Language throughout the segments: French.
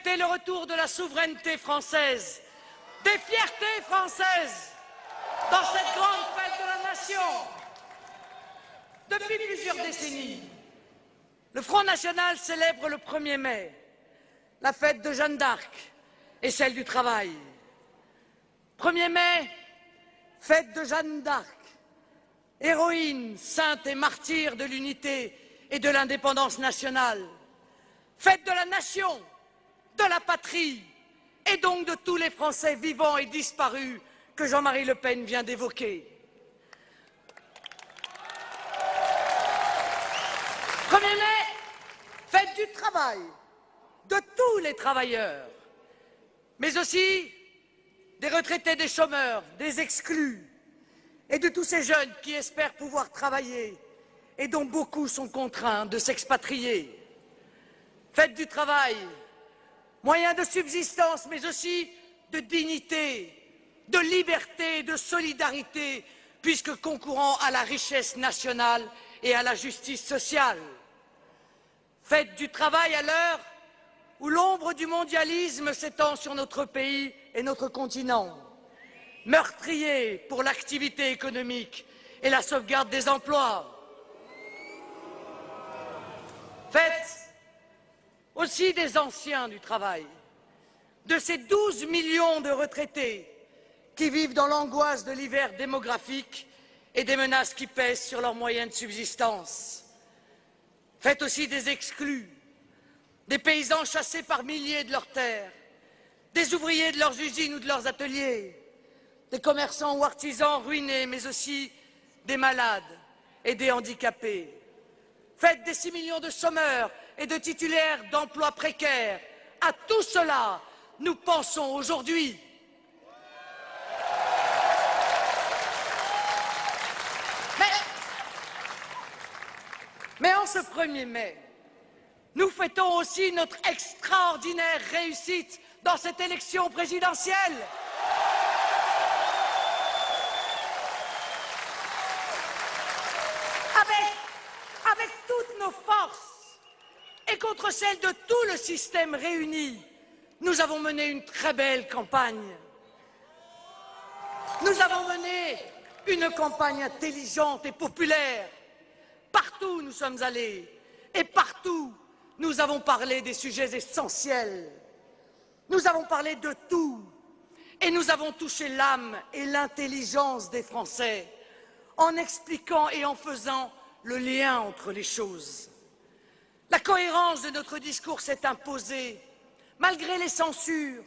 fêter le retour de la souveraineté française, des fiertés françaises dans cette grande fête de la nation. Depuis plusieurs décennies, le Front National célèbre le 1er mai, la fête de Jeanne d'Arc et celle du travail. 1er mai, fête de Jeanne d'Arc, héroïne, sainte et martyre de l'unité et de l'indépendance nationale. Fête de la nation, de la patrie, et donc de tous les Français vivants et disparus que Jean-Marie Le Pen vient d'évoquer. 1er mai, fête du travail, de tous les travailleurs, mais aussi des retraités, des chômeurs, des exclus, et de tous ces jeunes qui espèrent pouvoir travailler et dont beaucoup sont contraints de s'expatrier. Fête du travail, moyen de subsistance, mais aussi de dignité, de liberté, de solidarité, puisque concourant à la richesse nationale et à la justice sociale. Fête du travail à l'heure où l'ombre du mondialisme s'étend sur notre pays et notre continent, meurtrier pour l'activité économique et la sauvegarde des emplois. Fête aussi des anciens du travail, de ces 12 millions de retraités qui vivent dans l'angoisse de l'hiver démographique et des menaces qui pèsent sur leurs moyens de subsistance. Faites aussi des exclus, des paysans chassés par milliers de leurs terres, des ouvriers de leurs usines ou de leurs ateliers, des commerçants ou artisans ruinés, mais aussi des malades et des handicapés. Faites des 6 millions de chômeurs et de titulaires d'emplois précaires. À tout cela, nous pensons aujourd'hui. Mais en ce 1er mai, nous fêtons aussi notre extraordinaire réussite dans cette élection présidentielle. Avec toutes nos forces et contre celles de tout le système réuni, nous avons mené une très belle campagne. Nous avons mené une campagne intelligente et populaire. Partout nous sommes allés et partout nous avons parlé des sujets essentiels. Nous avons parlé de tout et nous avons touché l'âme et l'intelligence des Français en expliquant et en faisant le lien entre les choses. La cohérence de notre discours s'est imposée, malgré les censures,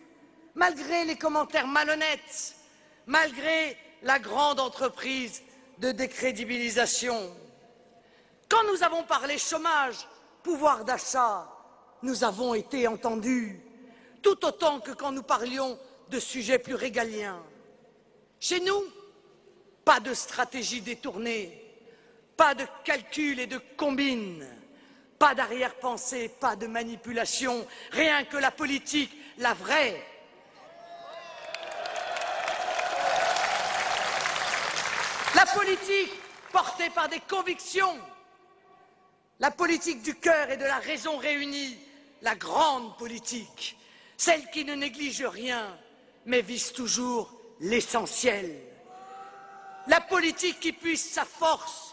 malgré les commentaires malhonnêtes, malgré la grande entreprise de décrédibilisation. Quand nous avons parlé chômage, pouvoir d'achat, nous avons été entendus, tout autant que quand nous parlions de sujets plus régaliens. Chez nous, pas de stratégie détournée, pas de calcul et de combine, pas d'arrière-pensée, pas de manipulation, rien que la politique, la vraie. La politique portée par des convictions, la politique du cœur et de la raison réunie, la grande politique, celle qui ne néglige rien, mais vise toujours l'essentiel. La politique qui puise sa force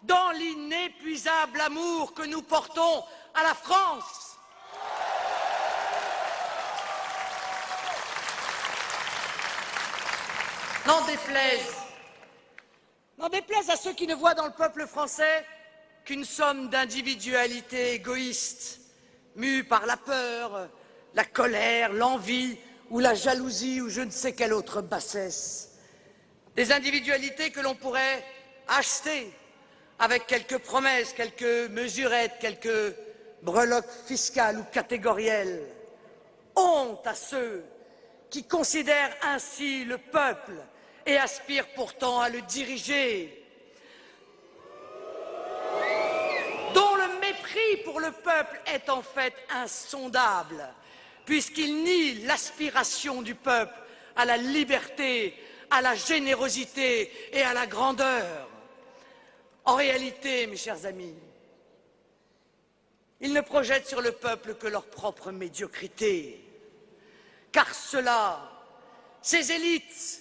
dans l'inépuisable amour que nous portons à la France. N'en déplaise à ceux qui ne voient dans le peuple français qu'une somme d'individualités égoïstes, mues par la peur, la colère, l'envie ou la jalousie ou je ne sais quelle autre bassesse. Des individualités que l'on pourrait acheter avec quelques promesses, quelques mesurettes, quelques breloques fiscales ou catégorielles. Honte à ceux qui considèrent ainsi le peuple et aspirent pourtant à le diriger, dont le mépris pour le peuple est en fait insondable, puisqu'il nie l'aspiration du peuple à la liberté, à la générosité et à la grandeur. En réalité, mes chers amis, Ils ne projettent sur le peuple que leur propre médiocrité. Car ceux-là, ces élites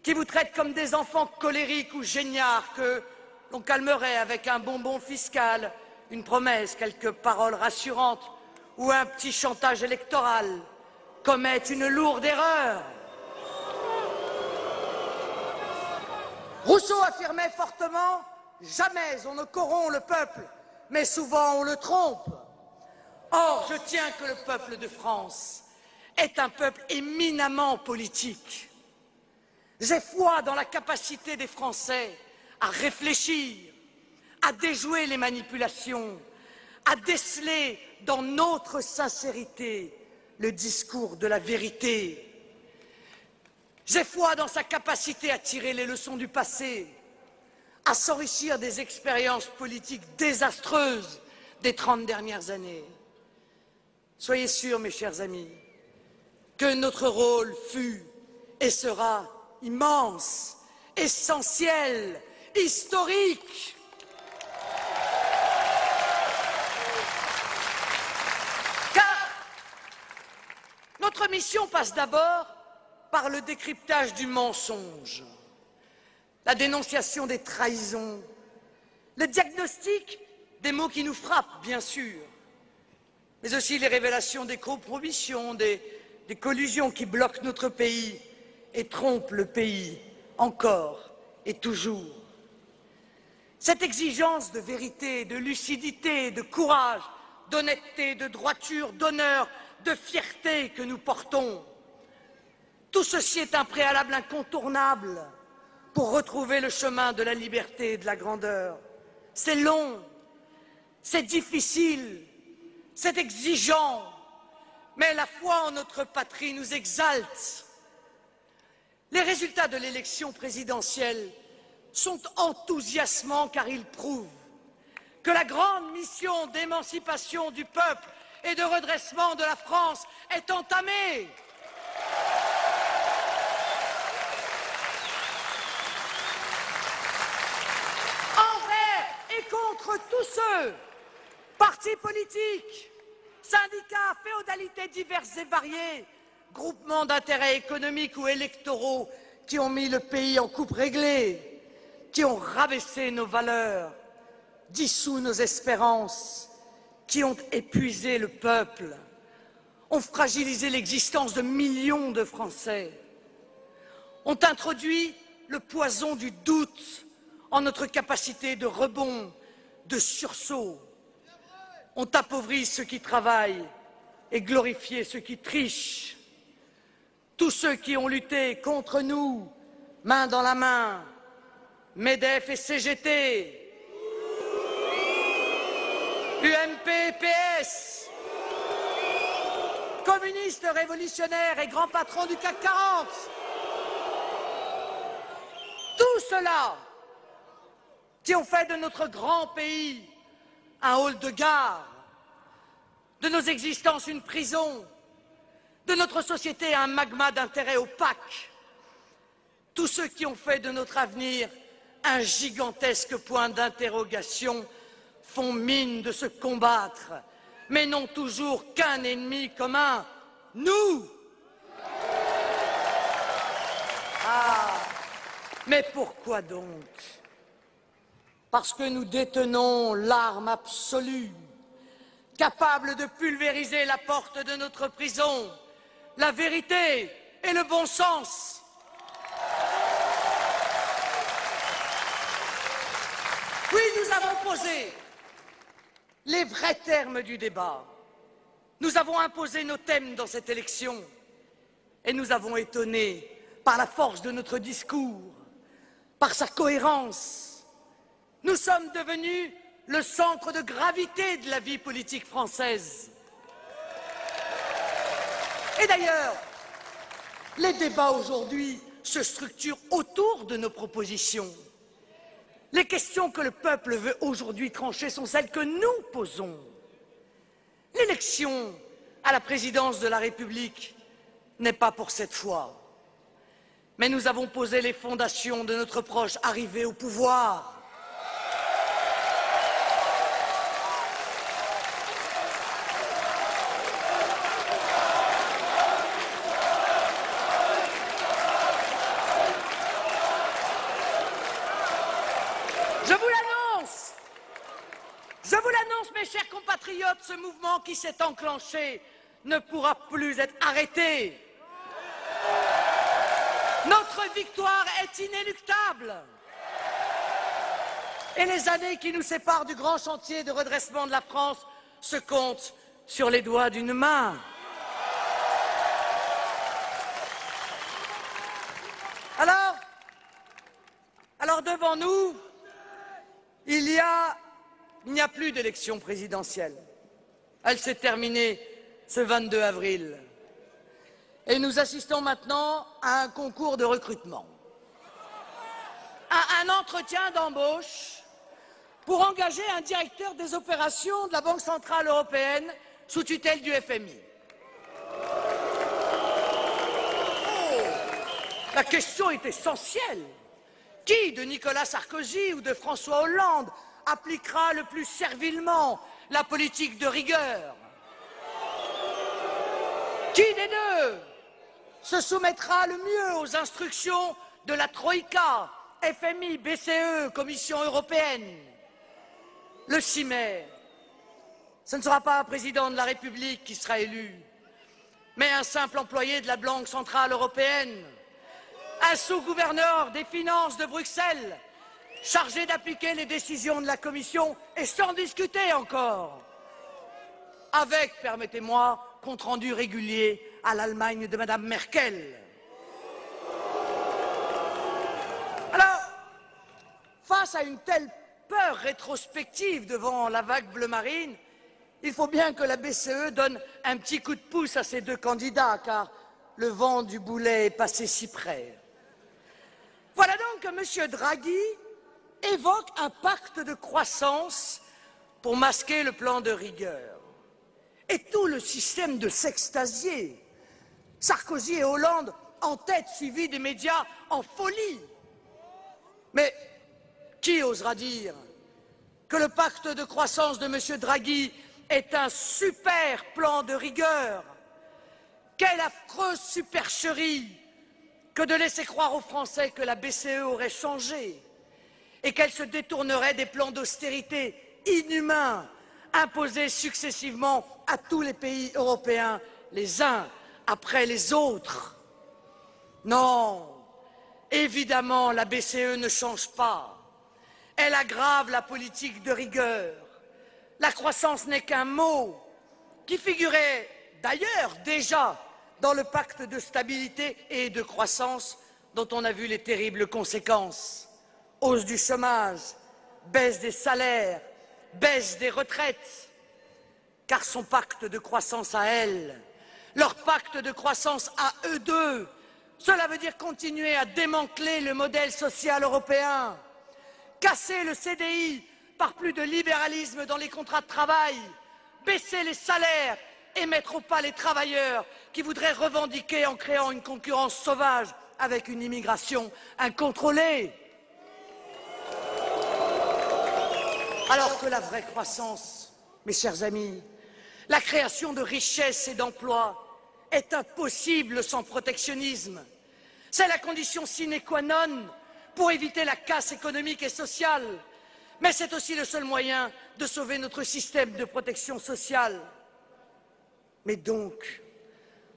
qui vous traitent comme des enfants colériques ou géniards que l'on calmerait avec un bonbon fiscal, une promesse, quelques paroles rassurantes ou un petit chantage électoral, commettent une lourde erreur. Rousseau affirmait fortement « Jamais on ne corrompt le peuple, mais souvent on le trompe ». Or, je tiens que le peuple de France est un peuple éminemment politique. J'ai foi dans la capacité des Français à réfléchir, à déjouer les manipulations, à déceler dans notre sincérité le discours de la vérité. J'ai foi dans sa capacité à tirer les leçons du passé, à s'enrichir des expériences politiques désastreuses des 30 dernières années. Soyez sûrs, mes chers amis, que notre rôle fut et sera immense, essentiel, historique. Car notre mission passe d'abord par le décryptage du mensonge, la dénonciation des trahisons, le diagnostic des maux qui nous frappent, bien sûr, mais aussi les révélations des compromissions, des collusions qui bloquent notre pays et trompent le pays encore et toujours. Cette exigence de vérité, de lucidité, de courage, d'honnêteté, de droiture, d'honneur, de fierté que nous portons, tout ceci est un préalable incontournable pour retrouver le chemin de la liberté et de la grandeur. C'est long, c'est difficile, c'est exigeant, mais la foi en notre patrie nous exalte. Les résultats de l'élection présidentielle sont enthousiasmants car ils prouvent que la grande mission d'émancipation du peuple et de redressement de la France est entamée. Envers et contre tous ceux, partis politiques, syndicats, féodalités diverses et variées, groupements d'intérêts économiques ou électoraux qui ont mis le pays en coupe réglée, qui ont rabaissé nos valeurs, dissous nos espérances, qui ont épuisé le peuple, ont fragilisé l'existence de millions de Français, ont introduit le poison du doute en notre capacité de rebond, de sursaut, ont appauvri ceux qui travaillent et glorifié ceux qui trichent. Tous ceux qui ont lutté contre nous, main dans la main, MEDEF et CGT, UMP et PS, communistes révolutionnaires et grands patrons du CAC 40, tous ceux-là qui ont fait de notre grand pays un hall de gare, de nos existences une prison, de notre société un magma d'intérêts opaques, tous ceux qui ont fait de notre avenir un gigantesque point d'interrogation font mine de se combattre, mais n'ont toujours qu'un ennemi commun, nous. Ah, mais pourquoi donc? Parce que nous détenons l'arme absolue, capable de pulvériser la porte de notre prison, la vérité et le bon sens. Oui, nous avons posé les vrais termes du débat. Nous avons imposé nos thèmes dans cette élection et nous avons étonné par la force de notre discours, par sa cohérence. Nous sommes devenus le centre de gravité de la vie politique française. Et d'ailleurs, les débats aujourd'hui se structurent autour de nos propositions. Les questions que le peuple veut aujourd'hui trancher sont celles que nous posons. L'élection à la présidence de la République n'est pas pour cette fois. Mais nous avons posé les fondations de notre proche arrivée au pouvoir. compatriotes, ce mouvement qui s'est enclenché ne pourra plus être arrêté. Notre victoire est inéluctable. Et les années qui nous séparent du grand chantier de redressement de la France se comptent sur les doigts d'une main. Alors devant nous, il n'y a plus d'élection présidentielle. Elle s'est terminée ce 22 avril. Et nous assistons maintenant à un concours de recrutement, à un entretien d'embauche pour engager un directeur des opérations de la Banque centrale européenne sous tutelle du FMI. Oh, la question est essentielle. Qui de Nicolas Sarkozy ou de François Hollande appliquera le plus servilement la politique de rigueur? Qui des deux se soumettra le mieux aux instructions de la Troïka, FMI, BCE, Commission européenne? Le 6 mai, ce ne sera pas un président de la République qui sera élu, mais un simple employé de la Banque centrale européenne, un sous-gouverneur des finances de Bruxelles, chargé d'appliquer les décisions de la Commission, et sans discuter encore, avec, permettez-moi, compte-rendu régulier à l'Allemagne de Madame Merkel. Alors, face à une telle peur rétrospective devant la vague bleu marine, il faut bien que la BCE donne un petit coup de pouce à ces deux candidats, car le vent du boulet est passé si près. Voilà donc que M. Draghi évoque un pacte de croissance pour masquer le plan de rigueur. Et tout le système de s'extasier. Sarkozy et Hollande en tête, suivis des médias en folie. Mais qui osera dire que le pacte de croissance de M. Draghi est un super plan de rigueur? Quelle affreuse supercherie que de laisser croire aux Français que la BCE aurait changé et qu'elle se détournerait des plans d'austérité inhumains imposés successivement à tous les pays européens, les uns après les autres. Non, évidemment, la BCE ne change pas. Elle aggrave la politique de rigueur. La croissance n'est qu'un mot qui figurait d'ailleurs déjà dans le pacte de stabilité et de croissance dont on a vu les terribles conséquences. Hausse du chômage, baisse des salaires, baisse des retraites. Car son pacte de croissance à elle, leur pacte de croissance à eux deux, cela veut dire continuer à démanteler le modèle social européen, casser le CDI par plus de libéralisme dans les contrats de travail, baisser les salaires et mettre au pas les travailleurs qui voudraient revendiquer en créant une concurrence sauvage avec une immigration incontrôlée. Alors que la vraie croissance, mes chers amis, la création de richesses et d'emplois est impossible sans protectionnisme. C'est la condition sine qua non pour éviter la casse économique et sociale, mais c'est aussi le seul moyen de sauver notre système de protection sociale. Mais donc,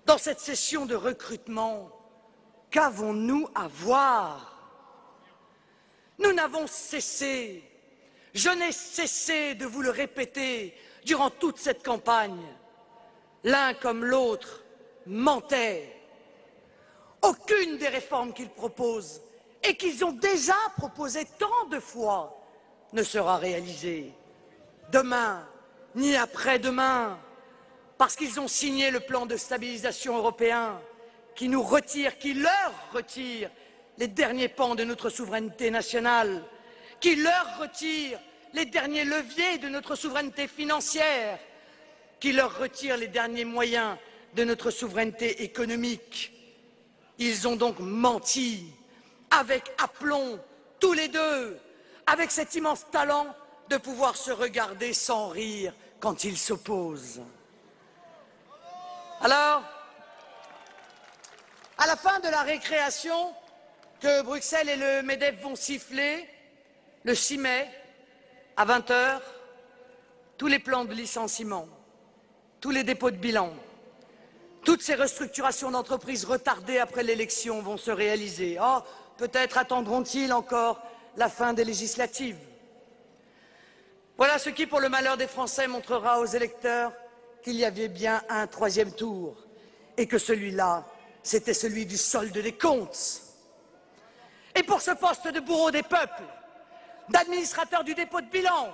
dans cette session de recrutement, qu'avons-nous à voir? Nous n'avons cessé, je n'ai cessé de vous le répéter durant toute cette campagne. L'un comme l'autre mentait. Aucune des réformes qu'ils proposent et qu'ils ont déjà proposées tant de fois ne sera réalisée. Demain, ni après-demain, parce qu'ils ont signé le plan de stabilisation européen qui nous retire, qui leur retire les derniers pans de notre souveraineté nationale, qui leur retire les derniers leviers de notre souveraineté financière, qui leur retire les derniers moyens de notre souveraineté économique. Ils ont donc menti avec aplomb, tous les deux, avec cet immense talent de pouvoir se regarder sans rire quand ils s'opposent. Alors, à la fin de la récréation que Bruxelles et le MEDEF vont siffler, le 6 mai, à 20 h, tous les plans de licenciement, tous les dépôts de bilan, toutes ces restructurations d'entreprises retardées après l'élection vont se réaliser. Oh, peut-être attendront-ils encore la fin des législatives. Voilà ce qui, pour le malheur des Français, montrera aux électeurs qu'il y avait bien un troisième tour et que celui-là, c'était celui du solde des comptes. Et pour ce poste de bourreau des peuples, d'administrateur du dépôt de bilan,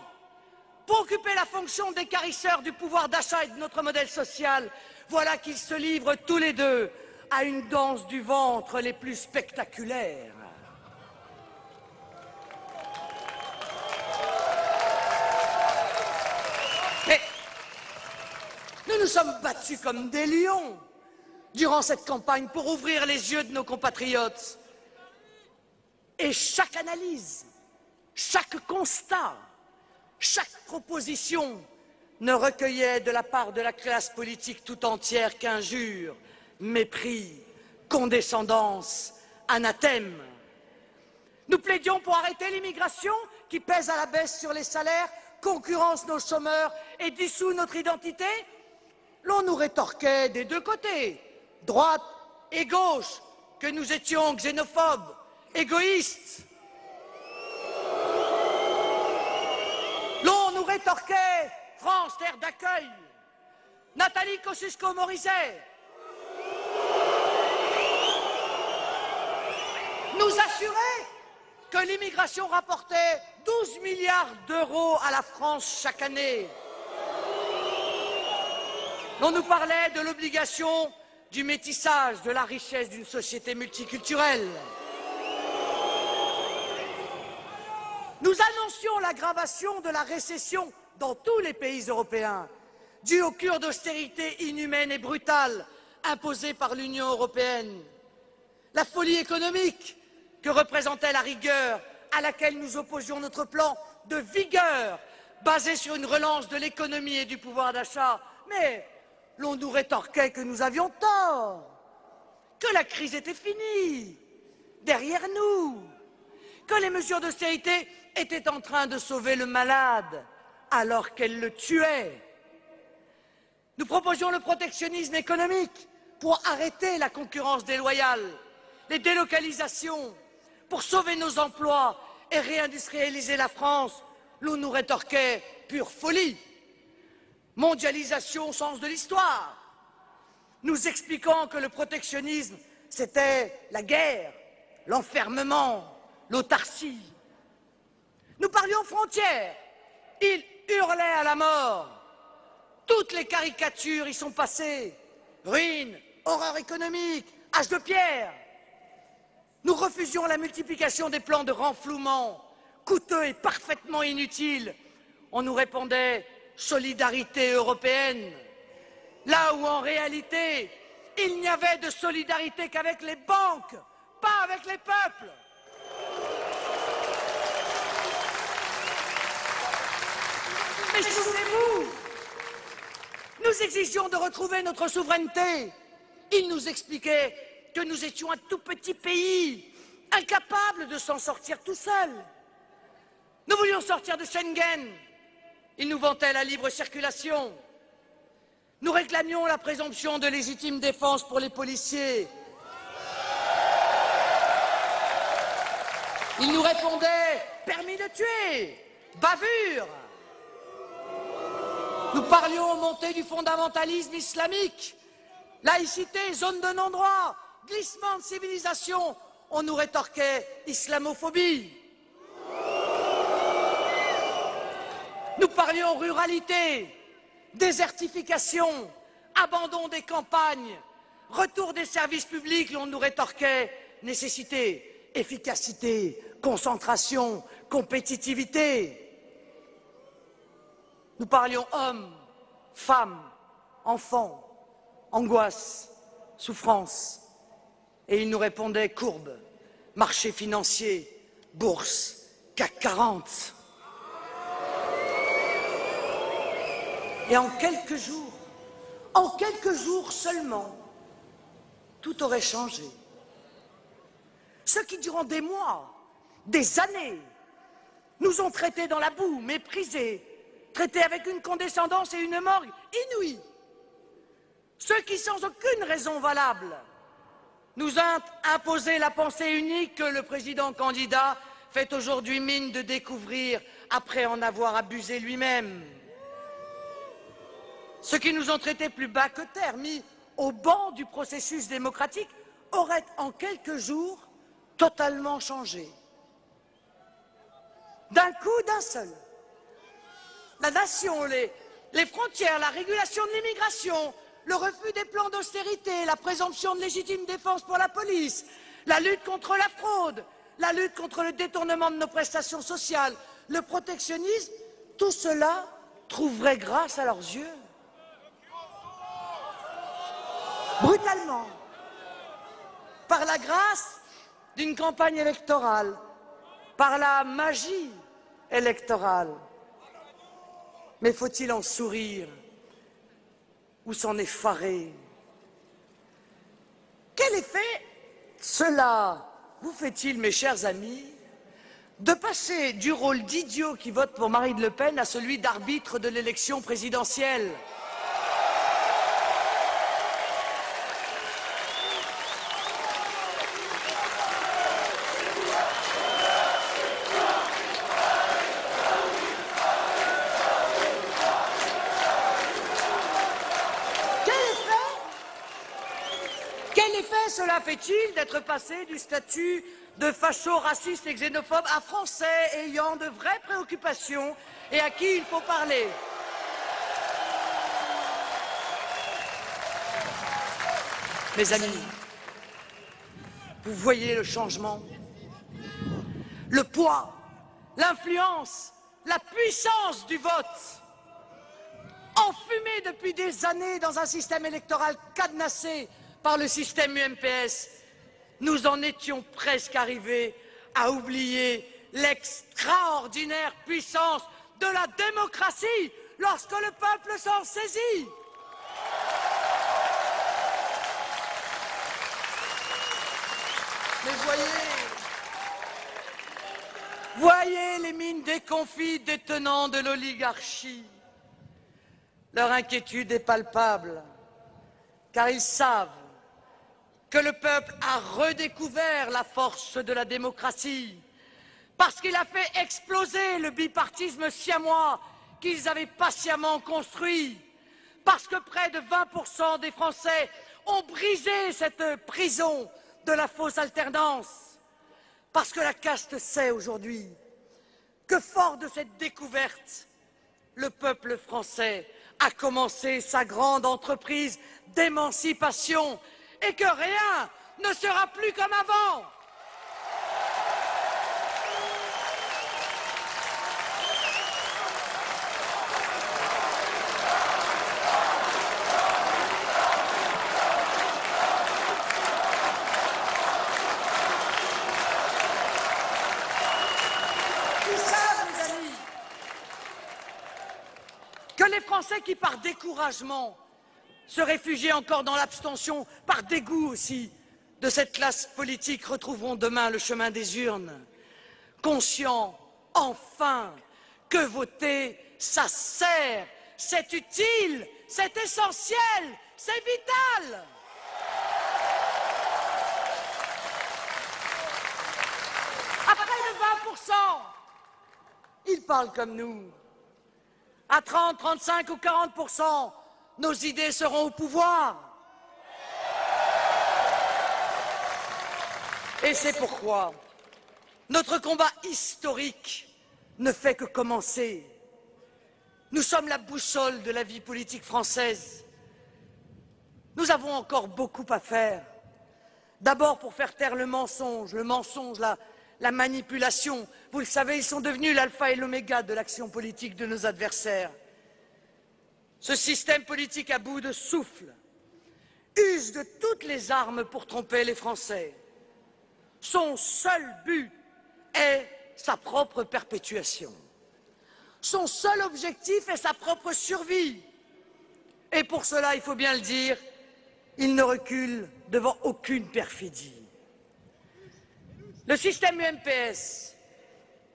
pour occuper la fonction d'équarrisseur du pouvoir d'achat et de notre modèle social, voilà qu'ils se livrent tous les deux à une danse du ventre les plus spectaculaires. Mais nous nous sommes battus comme des lions durant cette campagne pour ouvrir les yeux de nos compatriotes. Et chaque analyse, chaque constat, chaque proposition ne recueillait de la part de la classe politique tout entière qu'injures, mépris, condescendance, anathème. Nous plaidions pour arrêter l'immigration qui pèse à la baisse sur les salaires, concurrence nos chômeurs et dissout notre identité. L'on nous rétorquait des deux côtés, droite et gauche, que nous étions xénophobes, égoïstes. L'on nous rétorquait France, terre d'accueil. Nathalie Kosciusko-Morizet nous assurait que l'immigration rapportait 12 milliards d'euros à la France chaque année. On nous parlait de l'obligation du métissage, de la richesse d'une société multiculturelle. Nous annoncions l'aggravation de la récession dans tous les pays européens, due aux cures d'austérité inhumaine et brutale imposées par l'Union européenne. La folie économique que représentait la rigueur à laquelle nous opposions notre plan de vigueur, basé sur une relance de l'économie et du pouvoir d'achat. Mais l'on nous rétorquait que nous avions tort, que la crise était finie, derrière nous, que les mesures d'austérité étaient en train de sauver le malade alors qu'elles le tuaient. Nous proposions le protectionnisme économique pour arrêter la concurrence déloyale, les délocalisations, pour sauver nos emplois et réindustrialiser la France. L'on nous rétorquait pure folie. Mondialisation au sens de l'histoire, nous expliquant que le protectionnisme, c'était la guerre, l'enfermement, l'autarcie. Nous parlions frontières, ils hurlaient à la mort. Toutes les caricatures y sont passées. Ruine, horreur économique, âge de pierre. Nous refusions la multiplication des plans de renflouement, coûteux et parfaitement inutiles. On nous répondait solidarité européenne, là où en réalité, il n'y avait de solidarité qu'avec les banques, pas avec les peuples. Mais souvenez-vous, nous exigions de retrouver notre souveraineté. Ils nous expliquaient que nous étions un tout petit pays, incapable de s'en sortir tout seul. Nous voulions sortir de Schengen. Ils nous vantaient la libre circulation. Nous réclamions la présomption de légitime défense pour les policiers. Ils nous répondaient permis de tuer, bavure. Nous parlions montée du fondamentalisme islamique, laïcité, zone de non-droit, glissement de civilisation. On nous rétorquait islamophobie. Nous parlions ruralité, désertification, abandon des campagnes, retour des services publics. L'on nous rétorquait nécessité, efficacité, concentration, compétitivité. Nous parlions hommes, femmes, enfants, angoisse, souffrance. Et ils nous répondaient courbe, marché financier, bourse, CAC 40. Et en quelques jours seulement, tout aurait changé. Ceux qui, durant des mois, des années, nous ont traités dans la boue, méprisés, traités avec une condescendance et une morgue inouïes. Ceux qui, sans aucune raison valable, nous ont imposé la pensée unique que le président candidat fait aujourd'hui mine de découvrir après en avoir abusé lui-même. Ceux qui nous ont traités plus bas que terre, mis au banc du processus démocratique, auraient en quelques jours totalement changé. D'un coup, d'un seul. La nation, les frontières, la régulation de l'immigration, le refus des plans d'austérité, la présomption de légitime défense pour la police, la lutte contre la fraude, la lutte contre le détournement de nos prestations sociales, le protectionnisme, tout cela trouverait grâce à leurs yeux. Brutalement, par la grâce d'une campagne électorale, par la magie électorale. Mais faut-il en sourire ou s'en effarer? Quel effet cela vous fait-il, mes chers amis, de passer du rôle d'idiot qui vote pour Marine Le Pen à celui d'arbitre de l'élection présidentielle? Quel effet cela fait-il d'être passé du statut de facho, raciste et xénophobe à Français ayant de vraies préoccupations et à qui il faut parler? Mes amis, vous voyez le changement, le poids, l'influence, la puissance du vote, enfumé depuis des années dans un système électoral cadenassé par le système UMPS. Nous en étions presque arrivés à oublier l'extraordinaire puissance de la démocratie lorsque le peuple s'en saisit. Mais voyez les mines déconfites des tenants de l'oligarchie. Leur inquiétude est palpable, car ils savent que le peuple a redécouvert la force de la démocratie, parce qu'il a fait exploser le bipartisme siamois qu'ils avaient patiemment construit, parce que près de 20% des Français ont brisé cette prison de la fausse alternance, parce que la caste sait aujourd'hui que, fort de cette découverte, le peuple français a commencé sa grande entreprise d'émancipation et que rien ne sera plus comme avant. Ils savent, mes amis, que les Français qui, par découragement, se réfugier encore dans l'abstention, par dégoût aussi de cette classe politique, retrouveront demain le chemin des urnes, conscients enfin que voter, ça sert, c'est utile, c'est essentiel, c'est vital. À près de 20%, ils parlent comme nous. À 30, 35 ou 40%, nos idées seront au pouvoir. Et c'est pourquoi notre combat historique ne fait que commencer. Nous sommes la boussole de la vie politique française. Nous avons encore beaucoup à faire. D'abord pour faire taire le mensonge, la manipulation. Vous le savez, ils sont devenus l'alpha et l'oméga de l'action politique de nos adversaires. Ce système politique à bout de souffle use de toutes les armes pour tromper les Français. Son seul but est sa propre perpétuation. Son seul objectif est sa propre survie. Et pour cela, il faut bien le dire, il ne recule devant aucune perfidie. Le système UMPS,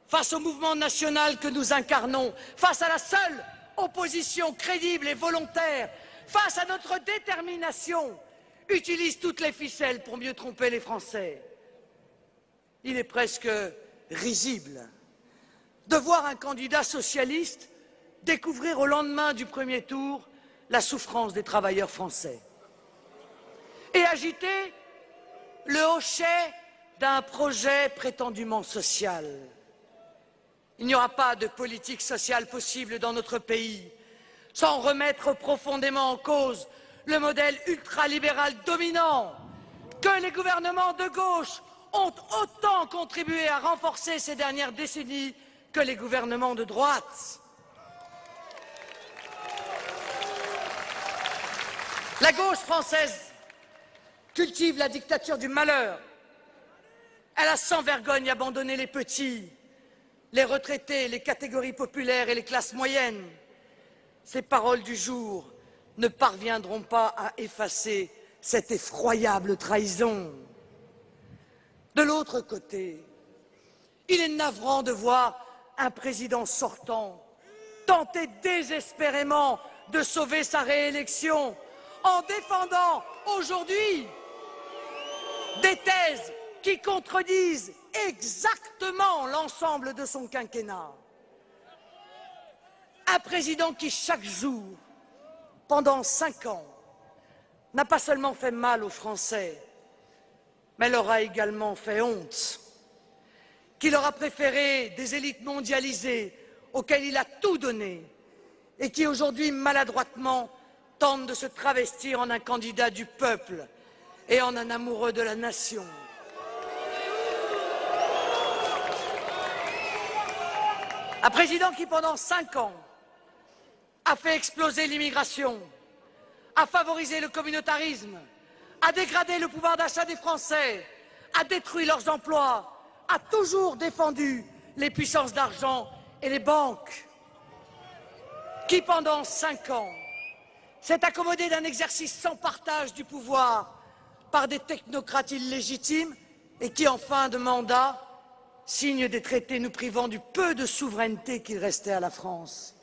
face au mouvement national que nous incarnons, face à la seule opposition crédible et volontaire face à notre détermination, utilise toutes les ficelles pour mieux tromper les Français. Il est presque risible de voir un candidat socialiste découvrir au lendemain du premier tour la souffrance des travailleurs français et agiter le hochet d'un projet prétendument social. Il n'y aura pas de politique sociale possible dans notre pays sans remettre profondément en cause le modèle ultralibéral dominant que les gouvernements de gauche ont autant contribué à renforcer ces dernières décennies que les gouvernements de droite. La gauche française cultive la dictature du malheur. Elle a sans vergogne abandonné les petits, les retraités, les catégories populaires et les classes moyennes. Ces paroles du jour ne parviendront pas à effacer cette effroyable trahison. De l'autre côté, il est navrant de voir un président sortant tenter désespérément de sauver sa réélection en défendant aujourd'hui des thèses qui contredisent exactement l'ensemble de son quinquennat. Un président qui, chaque jour, pendant 5 ans, n'a pas seulement fait mal aux Français, mais leur a également fait honte, qui leur a préféré des élites mondialisées auxquelles il a tout donné et qui aujourd'hui, maladroitement, tentent de se travestir en un candidat du peuple et en un amoureux de la nation. Un président qui, pendant 5 ans, a fait exploser l'immigration, a favorisé le communautarisme, a dégradé le pouvoir d'achat des Français, a détruit leurs emplois, a toujours défendu les puissances d'argent et les banques, qui, pendant 5 ans, s'est accommodé d'un exercice sans partage du pouvoir par des technocrates illégitimes et qui, en fin de mandat, signe des traités nous privant du peu de souveraineté qu'il restait à la France.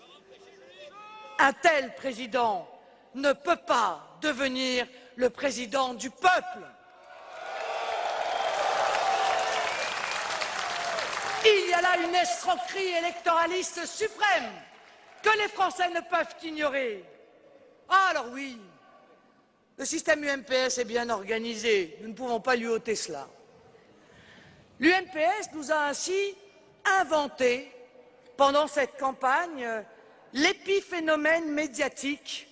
Un tel président ne peut pas devenir le président du peuple. Il y a là une escroquerie électoraliste suprême que les Français ne peuvent ignorer. Ah, alors oui, le système UMPS est bien organisé, nous ne pouvons pas lui ôter cela. L'UMPS nous a ainsi inventé, pendant cette campagne, l'épiphénomène médiatique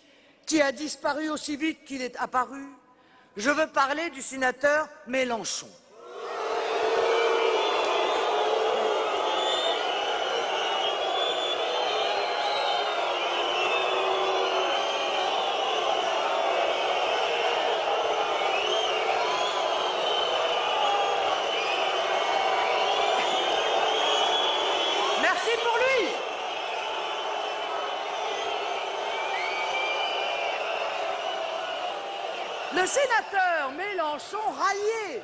qui a disparu aussi vite qu'il est apparu. Je veux parler du sénateur Mélenchon. Merci pour lui. Le sénateur Mélenchon rallié.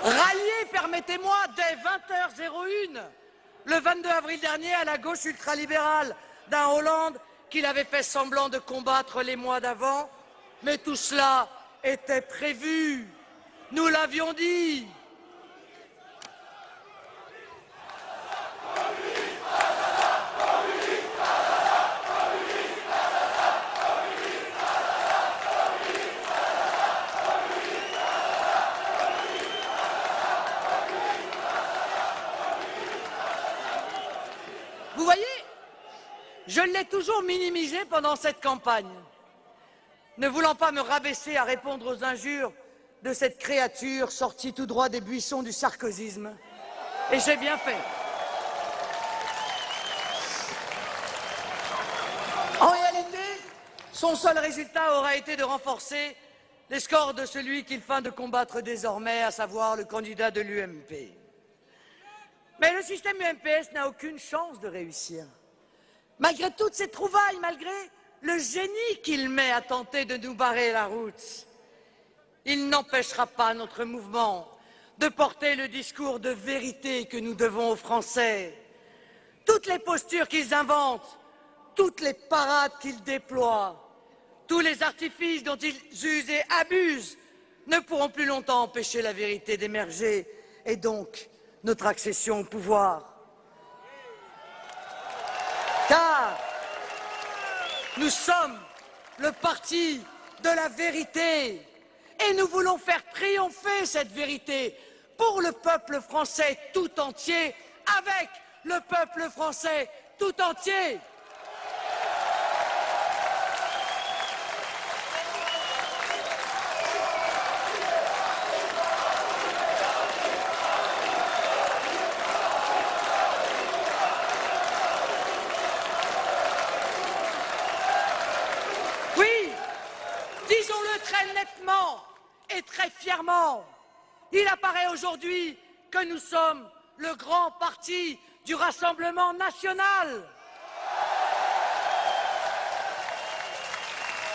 Rallié, permettez-moi, dès 20h01, le 22 avril dernier, à la gauche ultralibérale d'un Hollande qu'il avait fait semblant de combattre les mois d'avant. Mais tout cela était prévu. Nous l'avions dit. Vous voyez, je l'ai toujours minimisé pendant cette campagne, ne voulant pas me rabaisser à répondre aux injures de cette créature sortie tout droit des buissons du sarkozysme. Et j'ai bien fait. En réalité, son seul résultat aura été de renforcer les scores de celui qu'il feint de combattre désormais, à savoir le candidat de l'UMP. Mais le système UMPS n'a aucune chance de réussir. Malgré toutes ces trouvailles, malgré le génie qu'il met à tenter de nous barrer la route, il n'empêchera pas notre mouvement de porter le discours de vérité que nous devons aux Français. Toutes les postures qu'ils inventent, toutes les parades qu'ils déploient, tous les artifices dont ils usent et abusent ne pourront plus longtemps empêcher la vérité d'émerger et donc notre accession au pouvoir. Car nous sommes le parti de la vérité et nous voulons faire triompher cette vérité pour le peuple français tout entier, avec le peuple français tout entier. Disons-le très nettement et très fièrement, il apparaît aujourd'hui que nous sommes le grand parti du Rassemblement national.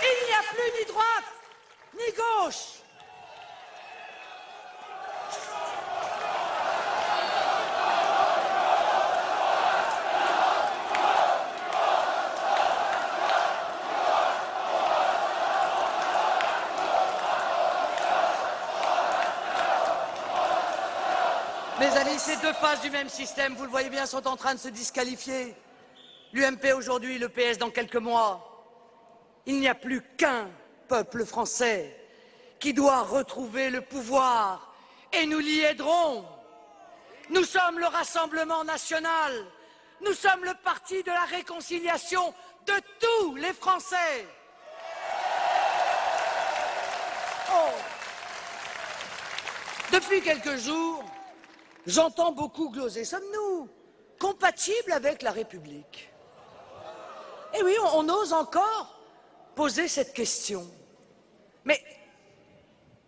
Il n'y a plus ni droite ni gauche. Mes amis, ces deux faces du même système, vous le voyez bien, sont en train de se disqualifier. L'UMP aujourd'hui, le PS dans quelques mois. Il n'y a plus qu'un peuple français qui doit retrouver le pouvoir et nous l'y aiderons. Nous sommes le Rassemblement national. Nous sommes le parti de la réconciliation de tous les Français. Oh. Depuis quelques jours, j'entends beaucoup gloser. Sommes-nous compatibles avec la République? Eh oui, on ose encore poser cette question. Mais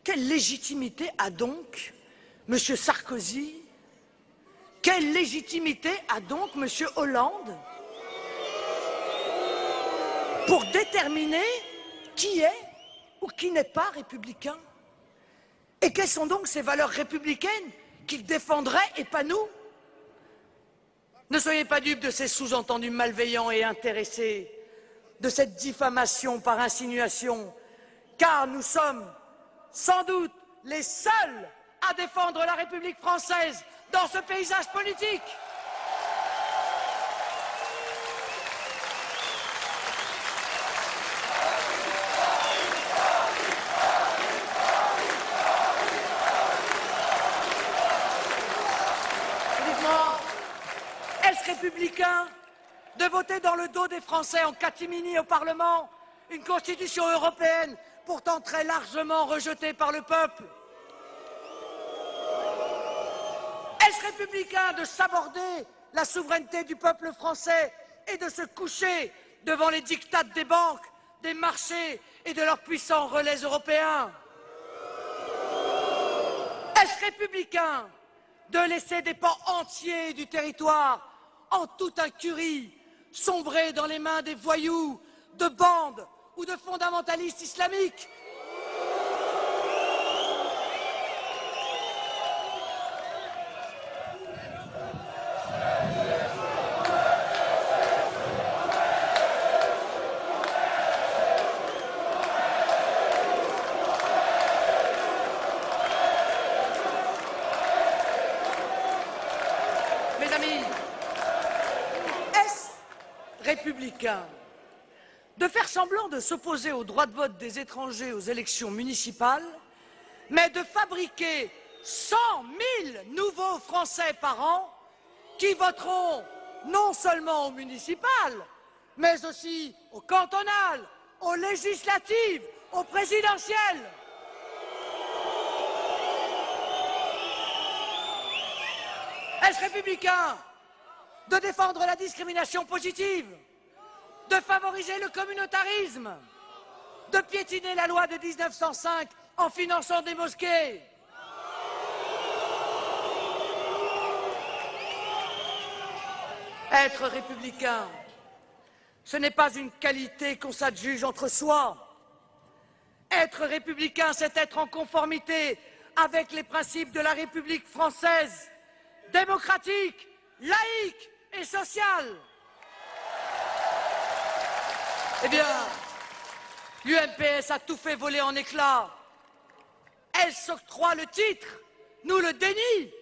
quelle légitimité a donc M. Sarkozy? Quelle légitimité a donc M. Hollande pour déterminer qui est ou qui n'est pas républicain? Et quelles sont donc ces valeurs républicaines qu'ils défendraient et pas nous? Ne soyez pas dupes de ces sous-entendus malveillants et intéressés, de cette diffamation par insinuation, car nous sommes sans doute les seuls à défendre la République française dans ce paysage politique. Est-ce républicain de voter dans le dos des Français en catimini au Parlement une constitution européenne pourtant très largement rejetée par le peuple? Est-ce républicain de s'aborder la souveraineté du peuple français et de se coucher devant les diktats des banques, des marchés et de leurs puissants relais européens? Est-ce républicain de laisser des pans entiers du territoire en toute incurie, sombrer dans les mains des voyous, de bandes ou de fondamentalistes islamiques? Mes amis, est-ce républicain de faire semblant de s'opposer au droit de vote des étrangers aux élections municipales, mais de fabriquer 100 000 nouveaux Français par an qui voteront non seulement aux municipales, mais aussi aux cantonales, aux législatives, aux présidentielles? Est-ce républicain de défendre la discrimination positive, de favoriser le communautarisme, de piétiner la loi de 1905 en finançant des mosquées? Être républicain, ce n'est pas une qualité qu'on s'adjuge entre soi. Être républicain, c'est être en conformité avec les principes de la République française, démocratique, laïque et sociale. Eh bien, l'UMPS a tout fait voler en éclats. Elle s'octroie le titre, nous le dénie.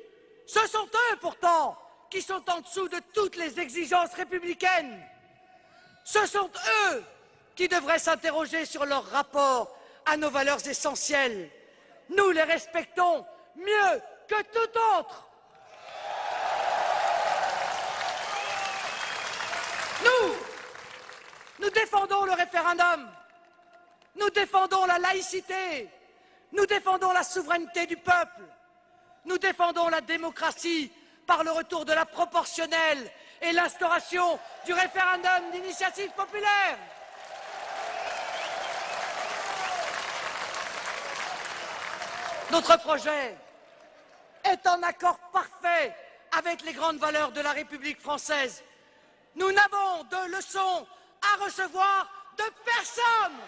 Ce sont eux, pourtant, qui sont en dessous de toutes les exigences républicaines. Ce sont eux qui devraient s'interroger sur leur rapport à nos valeurs essentielles. Nous les respectons mieux que tout autre. Nous défendons le référendum, nous défendons la laïcité, nous défendons la souveraineté du peuple, nous défendons la démocratie par le retour de la proportionnelle et l'instauration du référendum d'initiative populaire. Notre projet est en accord parfait avec les grandes valeurs de la République française. Nous n'avons de leçons à recevoir de personne.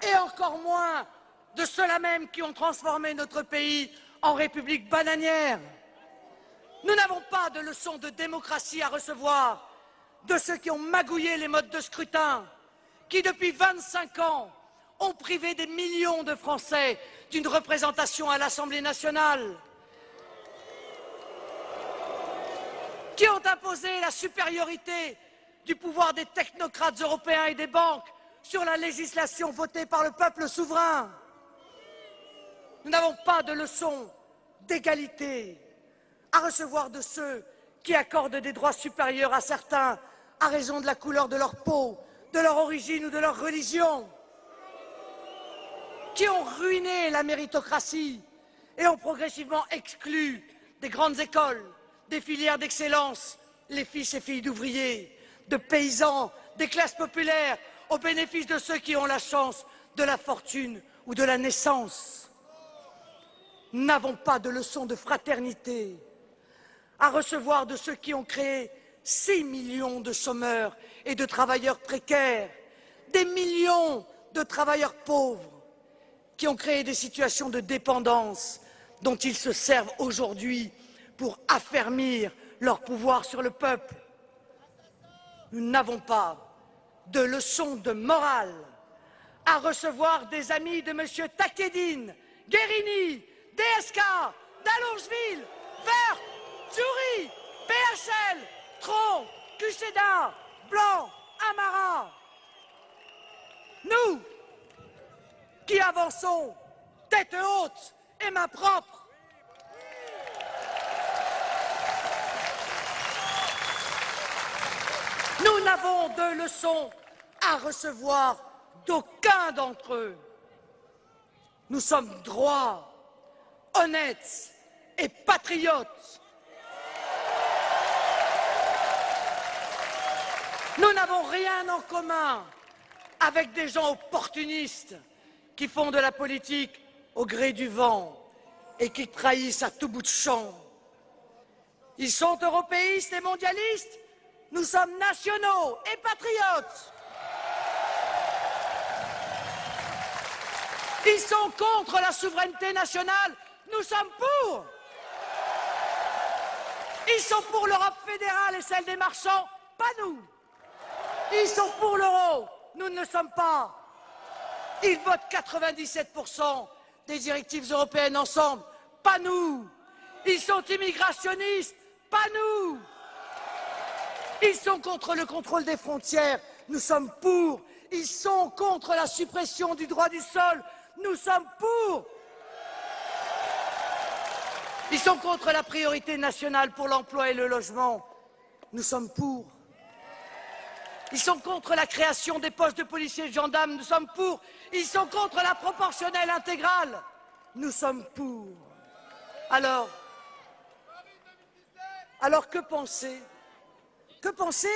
Et encore moins de ceux-là même qui ont transformé notre pays en république bananière. Nous n'avons pas de leçons de démocratie à recevoir de ceux qui ont magouillé les modes de scrutin, qui depuis 25 ans ont privé des millions de Français d'une représentation à l'Assemblée nationale, qui ont imposé la supériorité du pouvoir des technocrates européens et des banques sur la législation votée par le peuple souverain. Nous n'avons pas de leçons d'égalité à recevoir de ceux qui accordent des droits supérieurs à certains à raison de la couleur de leur peau, de leur origine ou de leur religion, qui ont ruiné la méritocratie et ont progressivement exclu des grandes écoles, des filières d'excellence, les fils et filles d'ouvriers, de paysans, des classes populaires, au bénéfice de ceux qui ont la chance de la fortune ou de la naissance. Nous n'avons pas de leçons de fraternité à recevoir de ceux qui ont créé 6 millions de chômeurs et de travailleurs précaires, des millions de travailleurs pauvres, qui ont créé des situations de dépendance dont ils se servent aujourd'hui pour affermir leur pouvoir sur le peuple. Nous n'avons pas de leçons de morale à recevoir des amis de M. Takedine, Guérini, DSK, Dallongeville, Vert, Tchouri, PHL, Tron, QCEDA, Blanc, Amara. Nous, qui avançons tête haute et main propre, nous n'avons de leçons à recevoir d'aucun d'entre eux. Nous sommes droits, honnêtes et patriotes. Nous n'avons rien en commun avec des gens opportunistes qui font de la politique au gré du vent et qui trahissent à tout bout de champ. Ils sont européistes et mondialistes, nous sommes nationaux et patriotes. Ils sont contre la souveraineté nationale, nous sommes pour. Ils sont pour l'Europe fédérale et celle des marchands, pas nous. Ils sont pour l'euro, nous ne le sommes pas. Ils votent 97% des directives européennes ensemble, pas nous. Ils sont immigrationnistes, pas nous. Ils sont contre le contrôle des frontières, nous sommes pour. Ils sont contre la suppression du droit du sol, nous sommes pour. Ils sont contre la priorité nationale pour l'emploi et le logement, nous sommes pour. Ils sont contre la création des postes de policiers et de gendarmes, nous sommes pour. Ils sont contre la proportionnelle intégrale, nous sommes pour. Alors que penser? Que penser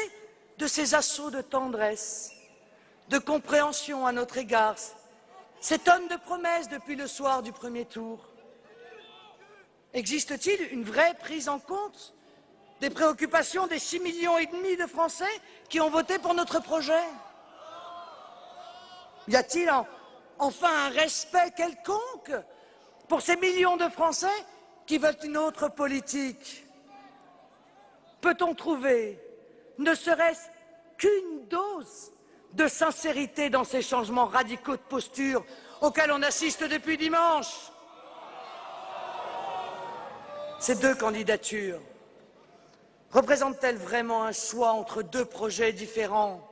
de ces assauts de tendresse, de compréhension à notre égard, Ces tonnes de promesses depuis le soir du premier tour. Existe-t-il une vraie prise en compte des préoccupations des 6,5 millions de Français qui ont voté pour notre projet? Y a-t-il enfin un respect quelconque pour ces millions de Français qui veulent une autre politique? Peut-on trouver, ne serait-ce qu'une dose de sincérité dans ces changements radicaux de posture auxquels on assiste depuis dimanche? Ces deux candidatures représentent-elles vraiment un choix entre deux projets différents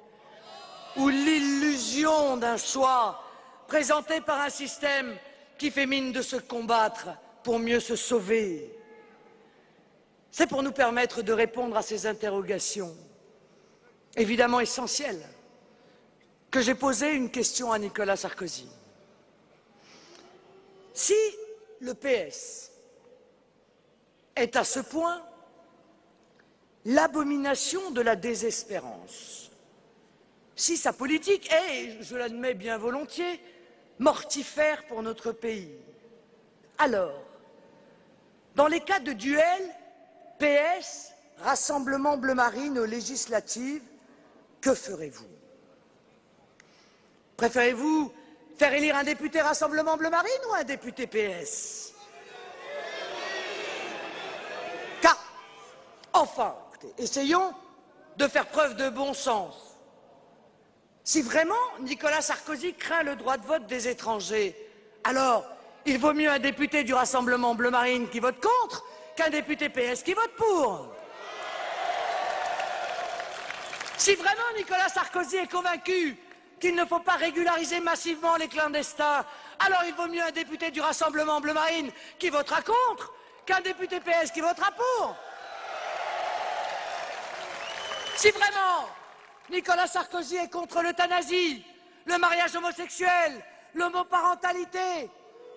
ou l'illusion d'un choix présenté par un système qui fait mine de se combattre pour mieux se sauver? C'est pour nous permettre de répondre à ces interrogations, évidemment essentielles, que j'ai posé une question à Nicolas Sarkozy. Si le PS est à ce point l'abomination de la désespérance, si sa politique est, je l'admets bien volontiers, mortifère pour notre pays, alors, dans les cas de duel PS, Rassemblement Bleu Marine aux législatives, que ferez-vous? Préférez-vous faire élire un député Rassemblement Bleu Marine ou un député PS? Car, enfin, écoutez, essayons de faire preuve de bon sens. Si vraiment Nicolas Sarkozy craint le droit de vote des étrangers, alors il vaut mieux un député du Rassemblement Bleu Marine qui vote contre qu'un député PS qui vote pour. Si vraiment Nicolas Sarkozy est convaincu qu'il ne faut pas régulariser massivement les clandestins, alors il vaut mieux un député du Rassemblement Bleu Marine qui votera contre qu'un député PS qui votera pour. Si vraiment Nicolas Sarkozy est contre l'euthanasie, le mariage homosexuel, l'homoparentalité,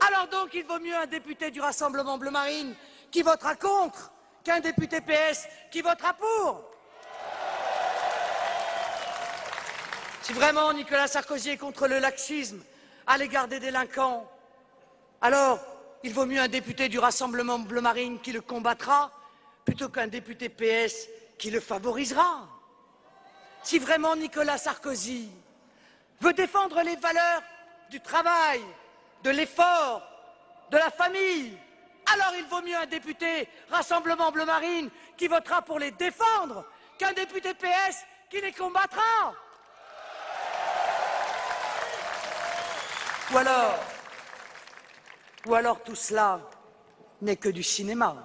alors donc il vaut mieux un député du Rassemblement Bleu Marine qui votera contre qu'un député PS qui votera pour. Si vraiment Nicolas Sarkozy est contre le laxisme à l'égard des délinquants, alors il vaut mieux un député du Rassemblement Bleu Marine qui le combattra plutôt qu'un député PS qui le favorisera. Si vraiment Nicolas Sarkozy veut défendre les valeurs du travail, de l'effort, de la famille, alors il vaut mieux un député Rassemblement Bleu Marine qui votera pour les défendre qu'un député PS qui les combattra. Ou alors tout cela n'est que du cinéma.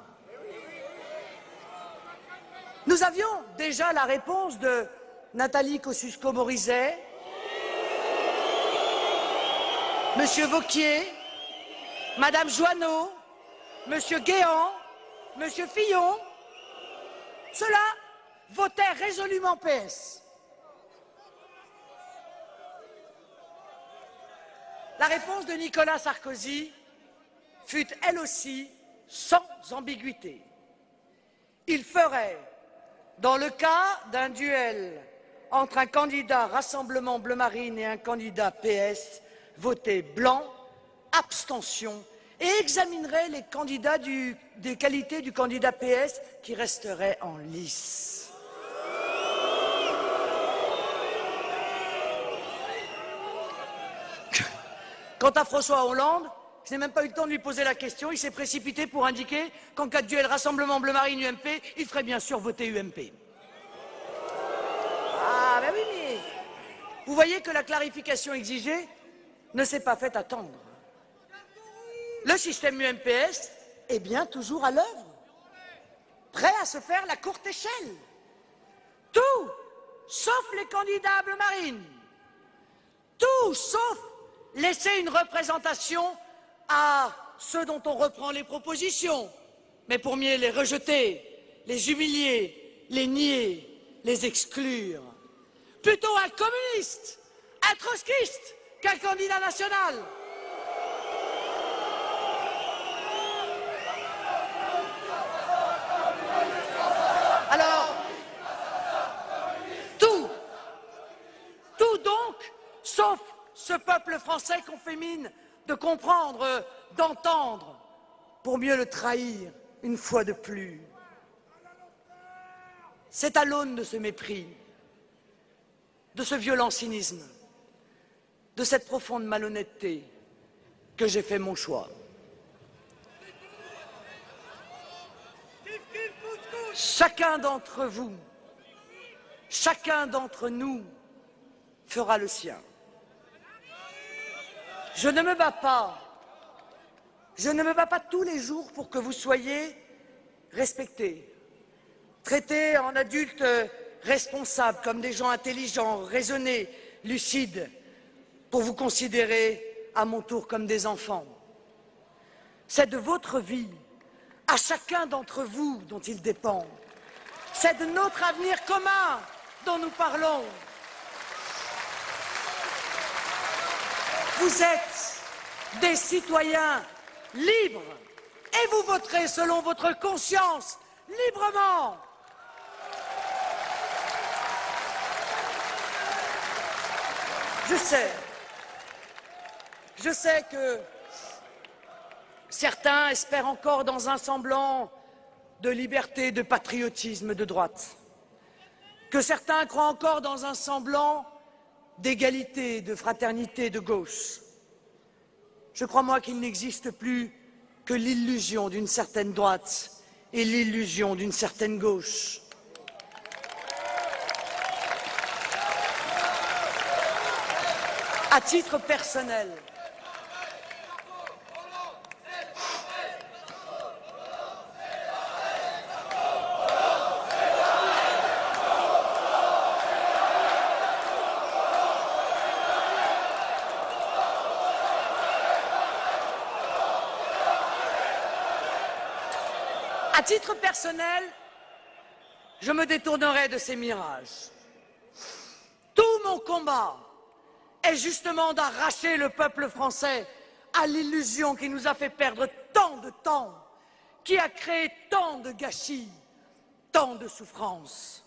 Nous avions déjà la réponse de Nathalie Kosciusko-Morizet, Monsieur Wauquiez, Madame Joanneau, Monsieur Guéant, Monsieur Fillon. Ceux-là votaient résolument PS. La réponse de Nicolas Sarkozy fut elle aussi sans ambiguïté. Il ferait, dans le cas d'un duel entre un candidat Rassemblement Bleu Marine et un candidat PS, voter blanc, abstention, et examinerait les candidats des qualités du candidat PS qui resterait en lice. Quant à François Hollande, je n'ai même pas eu le temps de lui poser la question, il s'est précipité pour indiquer qu'en cas de duel Rassemblement Bleu Marine UMP, il ferait bien sûr voter UMP. Ah ben oui, mais vous voyez que la clarification exigée ne s'est pas faite attendre. Le système UMPS est bien toujours à l'œuvre, prêt à se faire la courte échelle. Tout, sauf les candidats à Bleu Marine. Tout, sauf laisser une représentation à ceux dont on reprend les propositions, mais pour mieux les rejeter, les humilier, les nier, les exclure. Plutôt un communiste, un trotskiste qu'un candidat national. Alors, tout donc, ce peuple français qu'on fait mine de comprendre, d'entendre, pour mieux le trahir une fois de plus. C'est à l'aune de ce mépris, de ce violent cynisme, de cette profonde malhonnêteté que j'ai fait mon choix. Chacun d'entre vous, chacun d'entre nous fera le sien. Je ne me bats pas. Je ne me bats pas tous les jours pour que vous soyez respectés, traités en adultes responsables, comme des gens intelligents, raisonnés, lucides, pour vous considérer à mon tour comme des enfants. C'est de votre vie, à chacun d'entre vous, dont il dépend. C'est de notre avenir commun dont nous parlons. Vous êtes des citoyens libres et vous voterez selon votre conscience, librement. Je sais que certains espèrent encore dans un semblant de liberté, de patriotisme de droite, que certains croient encore dans un semblant d'égalité, de fraternité de gauche. Je crois, moi, qu'il n'existe plus que l'illusion d'une certaine droite et l'illusion d'une certaine gauche. À titre personnel, je me détournerai de ces mirages. Tout mon combat est justement d'arracher le peuple français à l'illusion qui nous a fait perdre tant de temps, qui a créé tant de gâchis, tant de souffrances.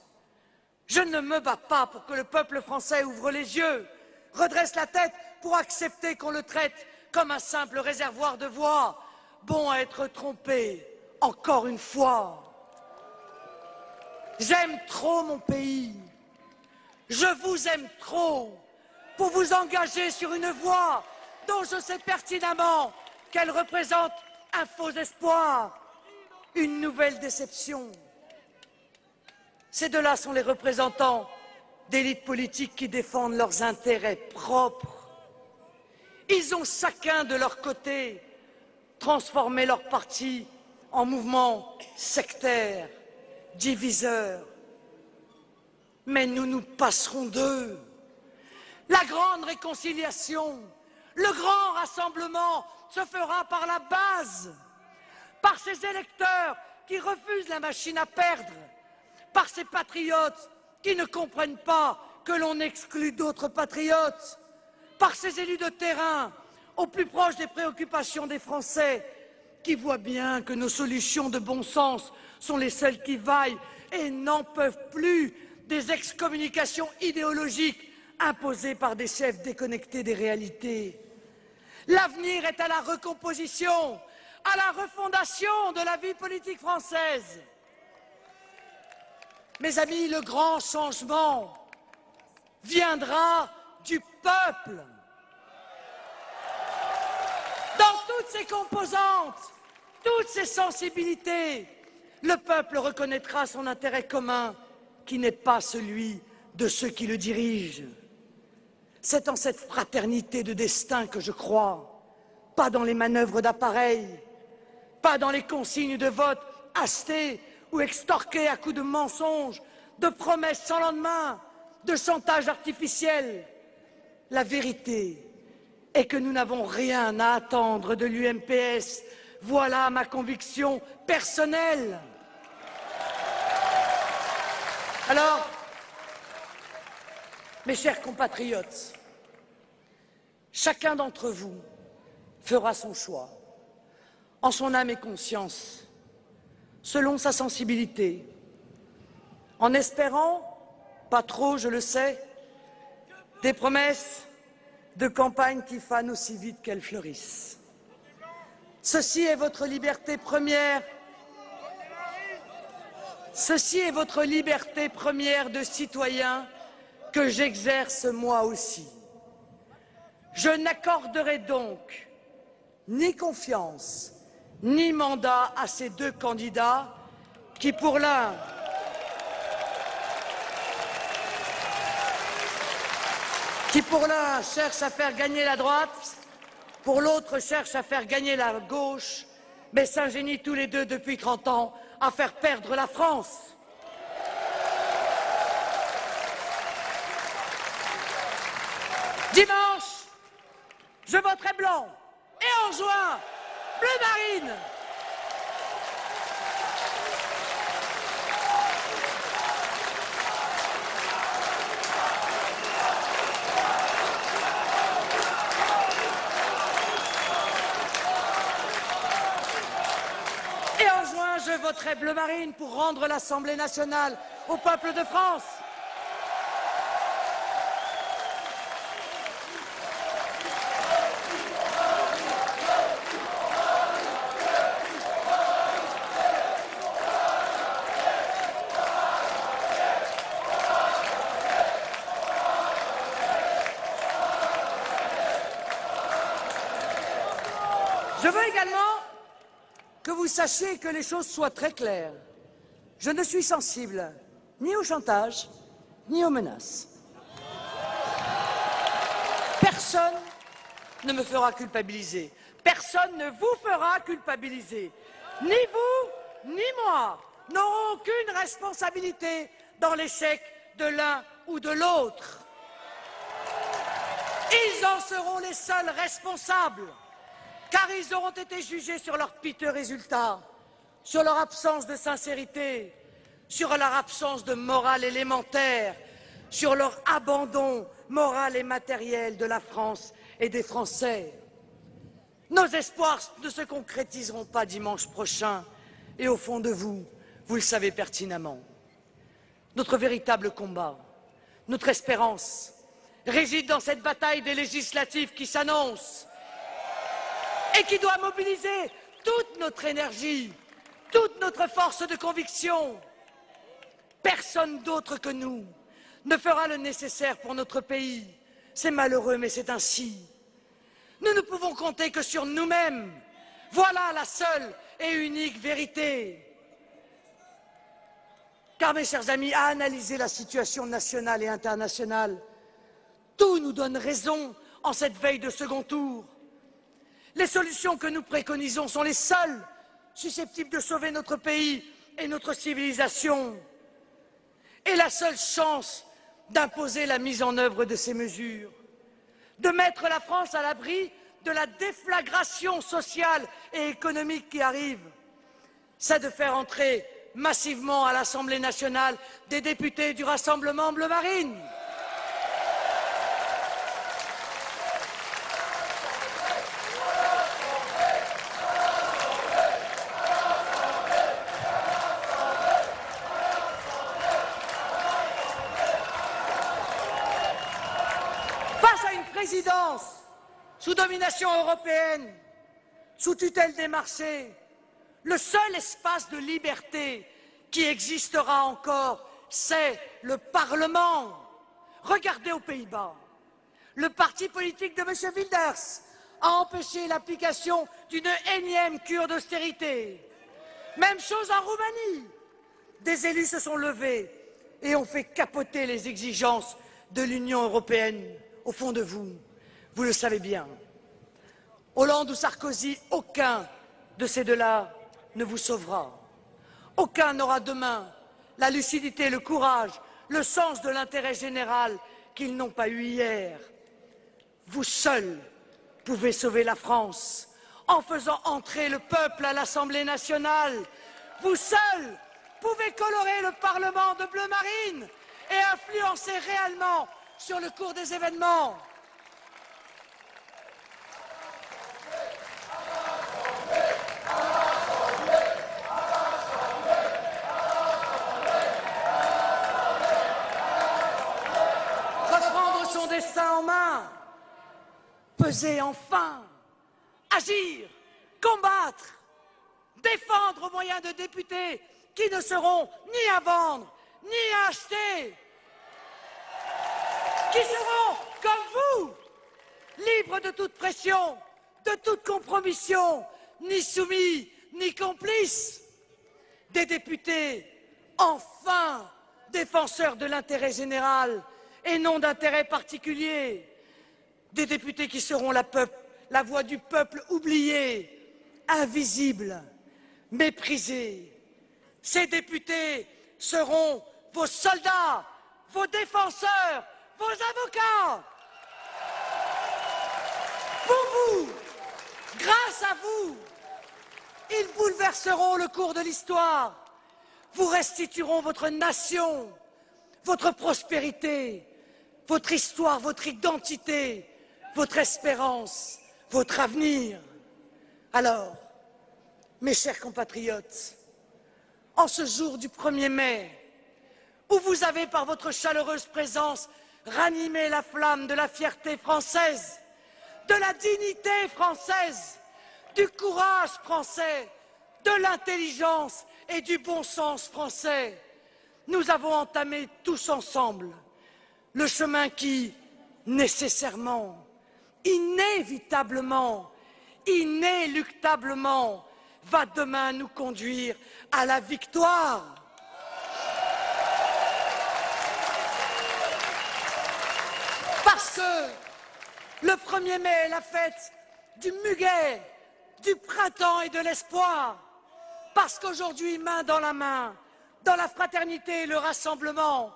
Je ne me bats pas pour que le peuple français ouvre les yeux, redresse la tête pour accepter qu'on le traite comme un simple réservoir de voix, bon à être trompé, encore une fois. J'aime trop mon pays, je vous aime trop pour vous engager sur une voie dont je sais pertinemment qu'elle représente un faux espoir, une nouvelle déception. Ces deux-là sont les représentants d'élites politiques qui défendent leurs intérêts propres. Ils ont chacun de leur côté transformé leur parti en mouvement sectaire, diviseur. Mais nous nous passerons d'eux. La grande réconciliation, le grand rassemblement se fera par la base, par ces électeurs qui refusent la machine à perdre, par ces patriotes qui ne comprennent pas que l'on exclut d'autres patriotes, par ces élus de terrain au plus proche des préoccupations des Français, qui voient bien que nos solutions de bon sens sont les seules qui vaillent et n'en peuvent plus des excommunications idéologiques imposées par des chefs déconnectés des réalités. L'avenir est à la recomposition, à la refondation de la vie politique française. Mes amis, le grand changement viendra du peuple. Dans toutes ses composantes, toutes ses sensibilités, le peuple reconnaîtra son intérêt commun qui n'est pas celui de ceux qui le dirigent. C'est en cette fraternité de destin que je crois, pas dans les manœuvres d'appareil, pas dans les consignes de vote achetées ou extorquées à coups de mensonges, de promesses sans lendemain, de chantage artificiel. La vérité est que nous n'avons rien à attendre de l'UMPS. Voilà ma conviction personnelle. Alors, mes chers compatriotes, chacun d'entre vous fera son choix, en son âme et conscience, selon sa sensibilité, en espérant, pas trop je le sais, des promesses, de campagne qui fanent aussi vite qu'elles fleurissent. Ceci est votre liberté première. Ceci est votre liberté première de citoyen que j'exerce moi aussi. Je n'accorderai donc ni confiance ni mandat à ces deux candidats qui, pour l'un, cherchent à faire gagner la droite, pour l'autre cherchent à faire gagner la gauche, mais s'ingénient tous les deux depuis 30 ans à faire perdre la France. Dimanche, je voterai blanc et en juin, bleu marine. Et en juin, je voterai bleu marine pour rendre l'Assemblée nationale au peuple de France. Je veux également que vous sachiez que les choses soient très claires. Je ne suis sensible ni au chantage, ni aux menaces. Personne ne me fera culpabiliser. Personne ne vous fera culpabiliser. Ni vous, ni moi n'aurons aucune responsabilité dans l'échec de l'un ou de l'autre. Ils en seront les seuls responsables, car ils auront été jugés sur leurs piteux résultats, sur leur absence de sincérité, sur leur absence de morale élémentaire, sur leur abandon moral et matériel de la France et des Français. Nos espoirs ne se concrétiseront pas dimanche prochain, et au fond de vous, vous le savez pertinemment. Notre véritable combat, notre espérance, réside dans cette bataille des législatives qui s'annonce et qui doit mobiliser toute notre énergie, toute notre force de conviction. Personne d'autre que nous ne fera le nécessaire pour notre pays. C'est malheureux, mais c'est ainsi. Nous ne pouvons compter que sur nous-mêmes. Voilà la seule et unique vérité. Car, mes chers amis, à analyser la situation nationale et internationale, tout nous donne raison en cette veille de second tour. Les solutions que nous préconisons sont les seules susceptibles de sauver notre pays et notre civilisation. Et la seule chance d'imposer la mise en œuvre de ces mesures, de mettre la France à l'abri de la déflagration sociale et économique qui arrive, c'est de faire entrer massivement à l'Assemblée nationale des députés du Rassemblement Bleu Marine. Face à une présidence sous domination européenne, sous tutelle des marchés, le seul espace de liberté qui existera encore, c'est le Parlement. Regardez aux Pays-Bas. Le parti politique de M. Wilders a empêché l'application d'une énième cure d'austérité. Même chose en Roumanie. Des élus se sont levés et ont fait capoter les exigences de l'Union européenne. Au fond de vous, vous le savez bien. Hollande ou Sarkozy, aucun de ces deux-là ne vous sauvera. Aucun n'aura demain la lucidité, le courage, le sens de l'intérêt général qu'ils n'ont pas eu hier. Vous seuls pouvez sauver la France en faisant entrer le peuple à l'Assemblée nationale. Vous seuls pouvez colorer le Parlement de bleu marine et influencer réellement sur le cours des événements. Reprendre son destin en main, peser enfin, agir, combattre, défendre au moyen de députés qui ne seront ni à vendre, ni à acheter, qui seront, comme vous, libres de toute pression, de toute compromission, ni soumis, ni complices. Des députés, enfin, défenseurs de l'intérêt général et non d'intérêts particuliers. Des députés qui seront la voix du peuple oublié, invisible, méprisé. Ces députés seront vos soldats, vos défenseurs, vos avocats. Pour vous, grâce à vous, ils bouleverseront le cours de l'histoire. Vous restitueront votre nation, votre prospérité, votre histoire, votre identité, votre espérance, votre avenir. Alors, mes chers compatriotes, en ce jour du 1er mai, où vous avez par votre chaleureuse présence ranimé la flamme de la fierté française, de la dignité française, du courage français, de l'intelligence et du bon sens français, nous avons entamé tous ensemble le chemin qui, nécessairement, inévitablement, inéluctablement, va demain nous conduire à la victoire. Parce que le 1er mai est la fête du muguet, du printemps et de l'espoir. Parce qu'aujourd'hui, main dans la main, dans la fraternité et le rassemblement,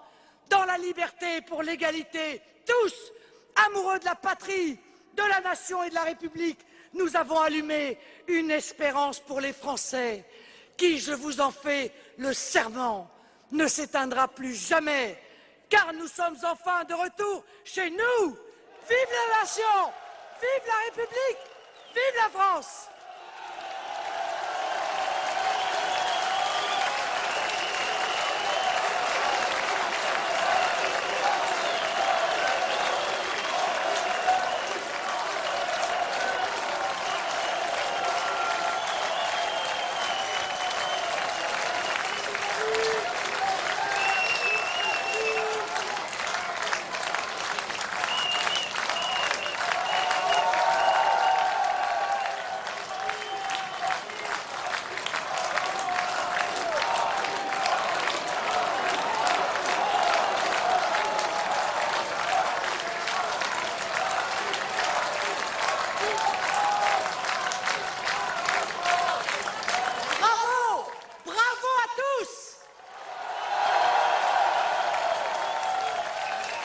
dans la liberté pour l'égalité, tous, amoureux de la patrie, de la nation et de la République, nous avons allumé une espérance pour les Français qui, je vous en fais le serment, ne s'éteindra plus jamais, car nous sommes enfin de retour chez nous. Vive la nation, vive la République, vive la France!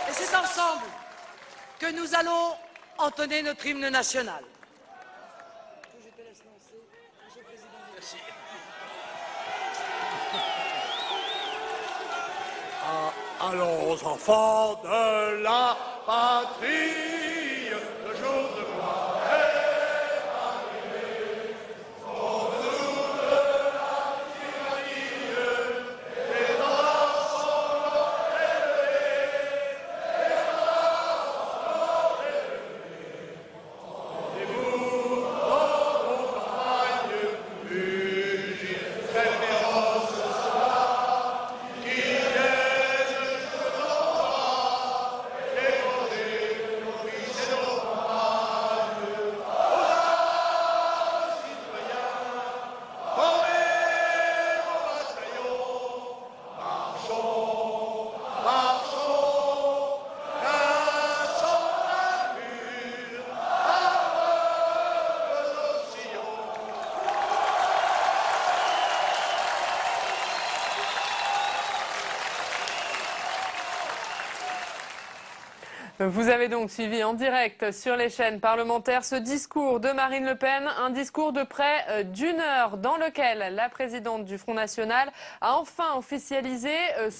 Et c'est ensemble que nous allons entonner notre hymne national. Je te laisse lancer, Monsieur le Président. Merci. Allons, enfants de la patrie, le jour de gloire est arrivé. Sauve-nous de la tyrannie, et dans son nom élevé, et dans son nom élevé. Rendez-vous dans nos campagnes, mugir, très féroce soir, qui viennent Vous avez donc suivi en direct sur les chaînes parlementaires ce discours de Marine Le Pen, un discours de près d'1 heure dans lequel la présidente du Front National a enfin officialisé